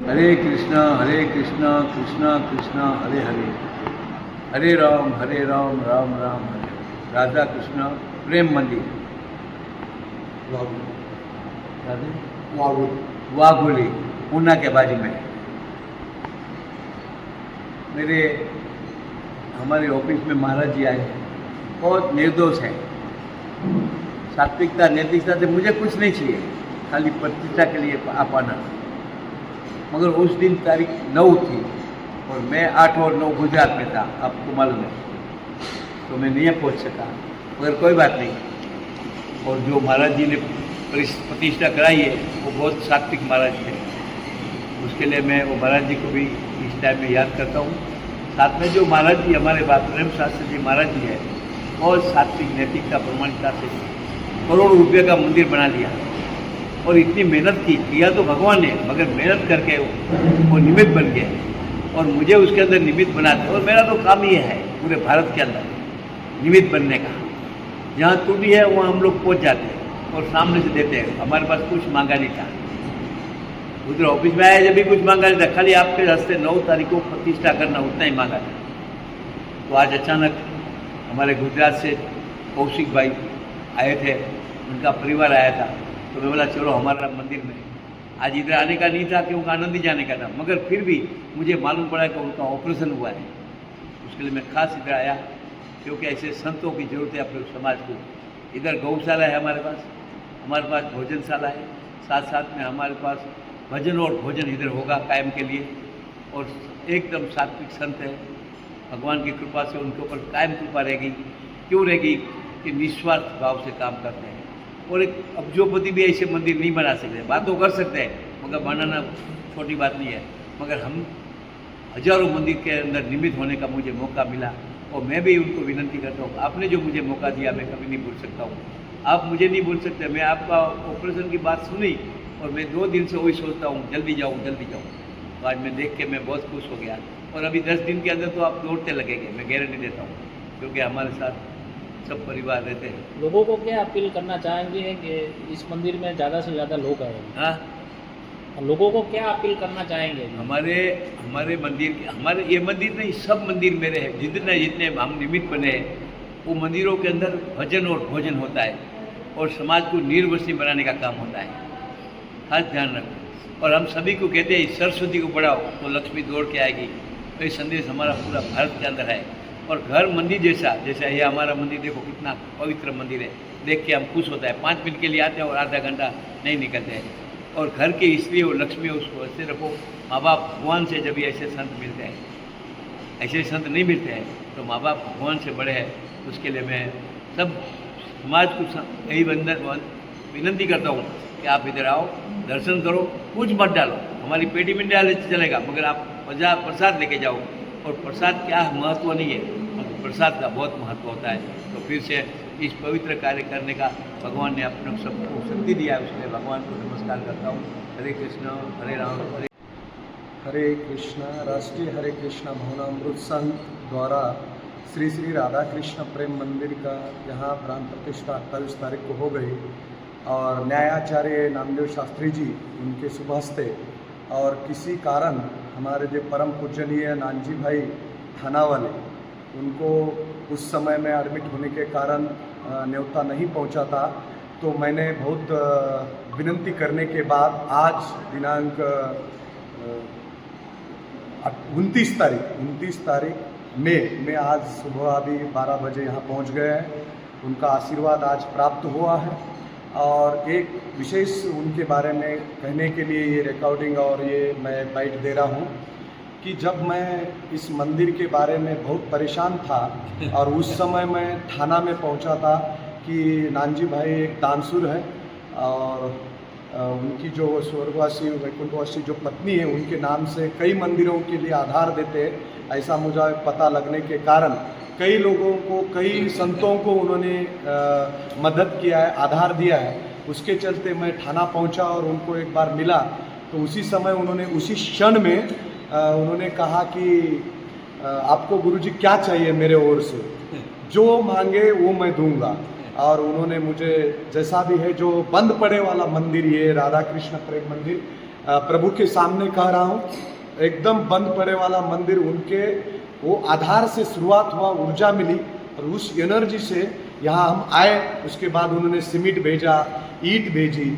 हरे कृष्णा कृष्णा कृष्णा हरे हरे, हरे राम राम राम हरे हरे। राधा कृष्णा प्रेम मंदिर, वाघोली, ऊना के बाजू में। मेरे हमारे ऑफिस में महाराज जी आए हैं, बहुत निर्दोष है। सात्विकता नैतिकता से मुझे कुछ नहीं चाहिए, खाली प्रतिष्ठा के लिए आप आना। मगर उस दिन तारीख 9 थी और मैं 8 और 9 गुजरात में था, आपको मालूम है, तो मैं नहीं पहुंच सका। मगर कोई बात नहीं। और जो महाराज जी ने प्रतिष्ठा कराई है वो बहुत सात्विक महाराज थे, उसके लिए मैं वो महाराज जी को भी इस टाइम में याद करता हूँ। साथ में जो महाराज जी हमारे बात प्रेम शास्त्री जी महाराज जी है, बहुत सात्विक नैतिकता प्रमाणिकता से करोड़ों रुपये का मंदिर बना लिया और इतनी मेहनत किया तो भगवान ने, मगर मेहनत करके वो निमित्त बन गए और मुझे उसके अंदर निमित्त बनाते। और मेरा तो काम ये है पूरे भारत के अंदर निमित्त बनने का। जहाँ त्रुटि है वहाँ हम लोग पहुँच जाते हैं और सामने से देते हैं। हमारे पास कुछ मांगा नहीं था, उधर ऑफिस में आया जब भी कुछ मांगा नहीं था, खाली आपके रास्ते 9 तारीख को प्रतिष्ठा करना, उतना ही मांगा था। तो आज अचानक हमारे गुजरात से कौशिक भाई आए थे, उनका परिवार आया था, तो मैं बोला चलो हमारा मंदिर में। आज इधर आने का नहीं था क्योंकि आनंद ही जाने का था, मगर फिर भी मुझे मालूम पड़ा कि उनका ऑपरेशन हुआ है। उसके लिए मैं खास इधर आया क्योंकि ऐसे संतों की ज़रूरत है अपने समाज को। इधर गौशाला है हमारे पास भोजनशाला है, साथ साथ में हमारे पास भजन और भोजन इधर होगा कायम के लिए। और एकदम सात्विक संत है, भगवान की कृपा से उनके ऊपर कायम कृपा रहेगी। क्यों रहेगी कि निस्वार्थ भाव से काम करते हैं। और एक अब्जोपति भी ऐसे मंदिर नहीं बना सकते, बातों कर सकते हैं मगर बनाना छोटी बात नहीं है। मगर हम हजारों मंदिर के अंदर निमित्त होने का मुझे मौका मिला और मैं भी उनको विनती करता हूँ, आपने जो मुझे मौका दिया मैं कभी नहीं भूल सकता हूँ। आप मुझे नहीं भूल सकते। मैं आपका ऑपरेशन की बात सुनी और मैं 2 दिन से वही सोचता हूँ जल्दी जाऊँ। तो आज मैं देख के मैं बहुत खुश हो गया। और अभी 10 दिन के अंदर तो आप दौड़ते लगेंगे, मैं गारंटी देता हूँ, क्योंकि हमारे साथ सब परिवार रहते हैं। लोगों को क्या अपील करना चाहेंगे कि इस मंदिर में ज़्यादा से ज़्यादा लोग आए? हाँ, लोगों को क्या अपील करना चाहेंगे? हमारे मंदिर, हमारे ये मंदिर नहीं, सब मंदिर मेरे हैं। जितने हम निमित्त बने हैं वो मंदिरों के अंदर भजन और भोजन होता है और समाज को निर्वसनीय बनाने का काम होता है। खास ध्यान रखो। और हम सभी को कहते हैं सरस्वती को पढ़ाओ तो लक्ष्मी दौड़ के आएगी। तो ये संदेश हमारा पूरा भारत के अंदर है। और घर मंदिर जैसा ये हमारा मंदिर देखो कितना पवित्र मंदिर है, देख के हम खुश होता है। 5 मिनट के लिए आते हैं और आधा घंटा नहीं निकलते हैं। और घर के स्त्री और लक्ष्मी उसको ऐसे रखो। माँ बाप भगवान से जब भी ऐसे संत मिलते हैं, ऐसे संत नहीं मिलते हैं, तो माँ बाप भगवान से बड़े हैं। उसके लिए मैं सब समाज को यही विनती करता हूँ कि आप इधर आओ, दर्शन करो, कुछ मत डालो, हमारी पेटी में डाले चलेगा, मगर आप प्रसाद लेके जाओ। और प्रसाद क्या महत्व नहीं है, मगर प्रसाद का बहुत महत्व होता है। तो फिर से इस पवित्र कार्य करने का भगवान ने अपने सबको शक्ति दिया है, उसमें भगवान को नमस्कार करता हूँ। हरे कृष्ण हरे राम हरे कृष्णा। राष्ट्रीय हरे कृष्णा भवनामृत संघ द्वारा श्री श्री राधा कृष्ण प्रेम मंदिर का यहाँ प्राण प्रतिष्ठा 28 तारीख को हो गई और न्यायाचार्य नामदेव शास्त्री जी उनके शुभ हस्ते, और किसी कारण हमारे जो परम पूजनीय नानजी भाई थाना वाले, उनको उस समय में एडमिट होने के कारण न्योता नहीं पहुंचा था। तो मैंने बहुत विनती करने के बाद आज दिनांक 29 तारीख में आज सुबह अभी 12 बजे यहाँ पहुँच गए हैं। उनका आशीर्वाद आज प्राप्त हुआ है। और एक विशेष उनके बारे में कहने के लिए ये रिकॉर्डिंग और ये मैं बाइट दे रहा हूँ कि जब मैं इस मंदिर के बारे में बहुत परेशान था और उस समय मैं थाना में पहुँचा था कि नानजी भाई एक दानशूर है और उनकी जो स्वर्गवासी वैकुंठवासी जो पत्नी है उनके नाम से कई मंदिरों के लिए आधार देते हैं। ऐसा मुझे पता लगने के कारण कई लोगों को, कई संतों को उन्होंने मदद किया है, आधार दिया है। उसके चलते मैं थाना पहुंचा और उनको एक बार मिला तो उसी समय उन्होंने उसी क्षण में उन्होंने कहा कि आपको गुरुजी क्या चाहिए मेरे ओर से, जो मांगे वो मैं दूंगा। और उन्होंने मुझे जैसा भी है, जो बंद पड़े वाला मंदिर ये राधा कृष्ण प्रेम मंदिर, प्रभु के सामने कह रहा हूँ, एकदम बंद पड़े वाला मंदिर उनके वो आधार से शुरुआत हुआ, ऊर्जा मिली और उस एनर्जी से यहाँ हम आए। उसके बाद उन्होंने सीमेंट भेजा, ईंट भेजी,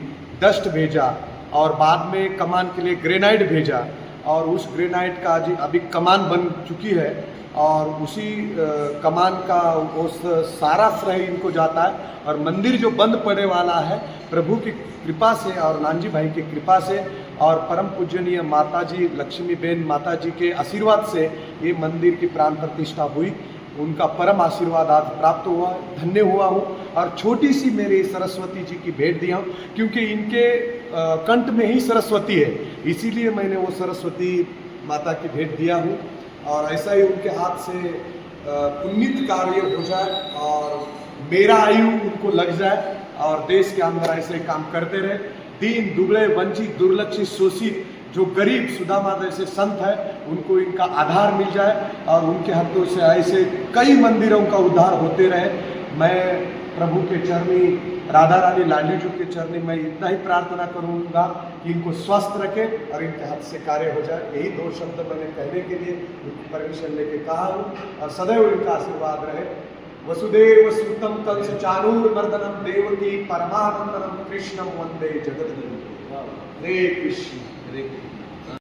डस्ट भेजा और बाद में कमान के लिए ग्रेनाइट भेजा और उस ग्रेनाइट का अभी कमान बन चुकी है और उसी कमान का वो सारा श्रेय इनको जाता है। और मंदिर जो बंद पड़े वाला है प्रभु की कृपा से और नानजी भाई की कृपा से और परम पूजनीय माताजी लक्ष्मीबेन माताजी के आशीर्वाद से ये मंदिर की प्राण प्रतिष्ठा हुई। उनका परम आशीर्वाद आज प्राप्त हुआ, धन्य हुआ हूँ। और छोटी सी मेरी सरस्वती जी की भेंट दिया हूँ क्योंकि इनके कंठ में ही सरस्वती है, इसीलिए मैंने वो सरस्वती माता की भेंट दिया हूँ। और ऐसा ही उनके हाथ से पुण्य कार्य हो जाए और मेरा आयु उनको लग जाए और देश के अंदर ऐसे काम करते रहे। दीन दुबले वंचित दुर्लक्षित शोषित जो गरीब सुदामा जैसे संत है उनको इनका आधार मिल जाए और उनके हाथों से ऐसे कई मंदिरों का उद्धार होते रहे। मैं प्रभु के चरणी, राधा रानी लाडली जी के चरणी मैं इतना ही प्रार्थना करूंगा कि इनको स्वस्थ रखे और इनके हाथ से कार्य हो जाए। यही 2 शब्द मैंने कहने के लिए उनकी परमिशन लेके कहा हूँ और सदैव इनका आशीर्वाद रहे। वसुदेव सुतम कंस चाणूर मर्दनम देवकी परमानंदनम कृष्णम वंदे जगद्गुरु। हरे कृष्ण हरे कृष्ण।